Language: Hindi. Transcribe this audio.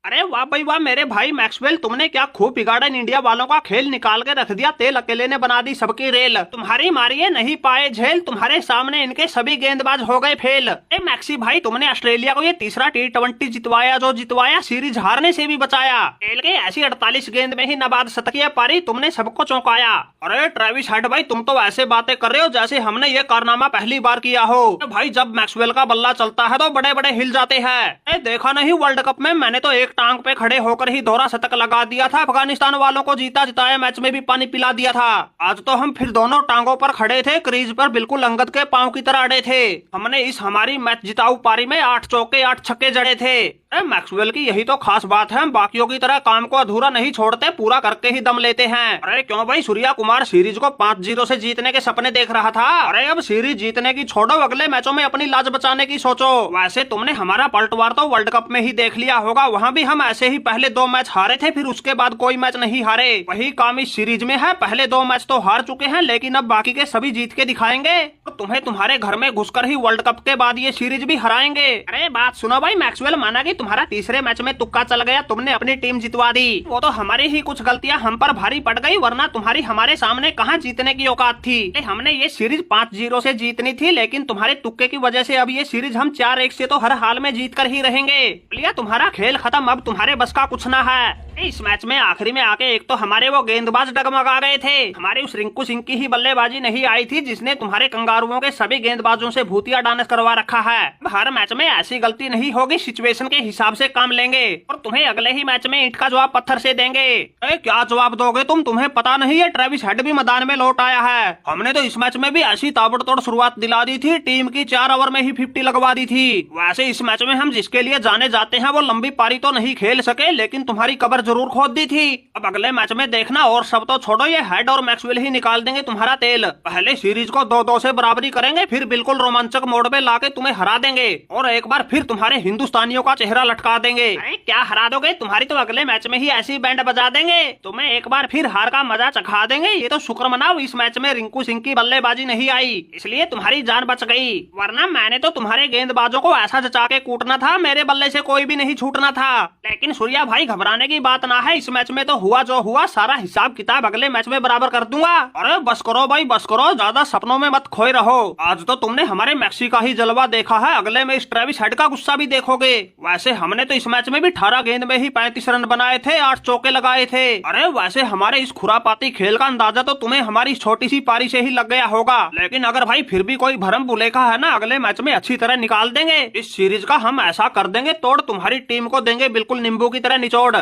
अरे वाह भाई वाह मेरे भाई मैक्सवेल, तुमने क्या खूब बिगाड़ा इंडिया वालों का खेल, निकाल के रख दिया तेल, अकेले ने बना दी सबकी रेल। तुम्हारी मारिए नहीं पाए झेल, तुम्हारे सामने इनके सभी गेंदबाज हो गए फेल। ए मैक्सी भाई, तुमने ऑस्ट्रेलिया को ये तीसरा T20 जितवाया, जो जितवाया सीरीज हारने से भी बचाया। खेल के ऐसी 48 गेंद में ही नबाद शतकीय पारी, तुमने सबको चौंकाया। अरे ट्रेविस हेड भाई, तुम तो ऐसे बातें कर रहे हो जैसे हमने ये कारनामा पहली बार किया हो। भाई जब मैक्सवेल का बल्ला चलता है तो बड़े बड़े हिल जाते हैं। देखा नहीं वर्ल्ड कप में, मैंने तो एक टांग पे खड़े होकर ही दोहरा शतक लगा दिया था, अफगानिस्तान वालों को जीता जिताया मैच में भी पानी पिला दिया था। आज तो हम फिर दोनों टांगों पर खड़े थे, क्रीज पर बिल्कुल अंगद के पांव की तरह अड़े थे। हमने इस हमारी मैच जिताऊ पारी में 8 चौके 8 छक्के जड़े थे। मैक्सवेल की यही तो खास बात है, हम बाकियों की तरह काम को अधूरा नहीं छोड़ते, पूरा करके ही दम लेते हैं। अरे क्यों भाई, सूर्या कुमार सीरीज को 5-0 से जीतने के सपने देख रहा था। अरे अब सीरीज जीतने की छोड़ो, अगले मैचों में अपनी लाज बचाने की सोचो। वैसे तुमने हमारा पलटवार तो वर्ल्ड कप में ही देख लिया होगा, वहाँ भी हम ऐसे ही पहले 2 मैच हारे थे, फिर उसके बाद कोई मैच नहीं हारे। वही काम इस सीरीज में है, पहले 2 मैच तो हार चुके हैं, लेकिन अब बाकी के सभी जीत के दिखाएंगे। तो तुम्हें तुम्हारे घर में घुसकर ही वर्ल्ड कप के बाद ये सीरीज भी हराएंगे। अरे बात सुनो भाई, मैक्सवेल माना कि तुम्हारा तीसरे मैच में तुक्का चल गया, तुमने अपनी टीम जितवा दी, वो तो हमारी ही कुछ गलतियां हम पर भारी पड़ गई, वरना तुम्हारी हमारे सामने कहां जीतने की औकात थी। हमने ये सीरीज 5-0 से जीतनी थी, लेकिन तुम्हारे तुक्के की वजह से अब ये सीरीज हम 4-1 से तो हर हाल में जीत कर ही रहेंगे। लिया तुम्हारा खेल खत्म, अब तुम्हारे बस का कुछ ना है। इस मैच में आखिरी में आके एक तो हमारे वो गेंदबाज डगमगा गए थे, हमारी उस रिंकू सिंह की ही बल्लेबाजी नहीं आई थी, जिसने तुम्हारे कंगारुओं के सभी गेंदबाजों से भूतिया डांस करवा रखा है। हर मैच में ऐसी गलती नहीं होगी, सिचुएशन के हिसाब से काम लेंगे और तुम्हें अगले ही मैच में ईंट का जवाब पत्थर से देंगे। क्या जवाब दोगे तुम, तुम्हें पता नहीं है ट्रेविस हेड भी मैदान में लौट आया है। हमने तो इस मैच में भी ऐसी ताबड़तोड़ शुरुआत दिला दी थी, टीम की 4 ओवर में ही 50 लगवा दी थी। वैसे इस मैच में हम जिसके लिए जाने जाते हैं वो लंबी पारी तो नहीं खेल सके, लेकिन तुम्हारी कबर जरूर खोद दी थी। अब अगले मैच में देखना, और सब तो छोड़ो, ये हेड और मैक्सवेल ही निकाल देंगे तुम्हारा तेल। पहले सीरीज को 2-2 से बराबरी करेंगे, फिर बिल्कुल रोमांचक मोड पे लाके तुम्हें हरा देंगे और एक बार फिर तुम्हारे हिंदुस्तानियों का चेहरा लटका देंगे। क्या हरा दोगे, तुम्हारी तो अगले मैच में ही ऐसी बैंड बजा देंगे, तुम्हें एक बार फिर हार का मजा चखा देंगे। ये तो शुक्र मनाओ इस मैच में रिंकू सिंह की बल्लेबाजी नहीं आई, इसलिए तुम्हारी जान बच गई, वरना मैंने तो तुम्हारे गेंदबाजों को ऐसा जचा के कूटना था, मेरे बल्ले से कोई भी नहीं छूटना था। लेकिन सूर्या भाई, घबराने की बात ना है, इस मैच में तो हुआ जो हुआ, सारा हिसाब किताब अगले मैच में बराबर कर दूंगा। अरे बस करो भाई बस करो, ज्यादा सपनों में मत खोए रहो। आज तो तुमने हमारे मैक्सी का ही जलवा देखा है, अगले में इस ट्रेविस हेड का गुस्सा भी देखोगे। वैसे हमने तो इस मैच में भी 18 गेंद में ही 35 रन बनाए थे, 8 चौके लगाए थे। अरे वैसे हमारे इस खुरापाती खेल का अंदाजा तो तुम्हें हमारी छोटी सी पारी से ही लग गया होगा, लेकिन अगर भाई फिर भी कोई भरम भुलेखा है ना, अगले मैच में अच्छी तरह निकाल देंगे। इस सीरीज का हम ऐसा कर देंगे तोड़, तुम्हारी टीम को देंगे बिल्कुल नींबू की तरह निचोड़।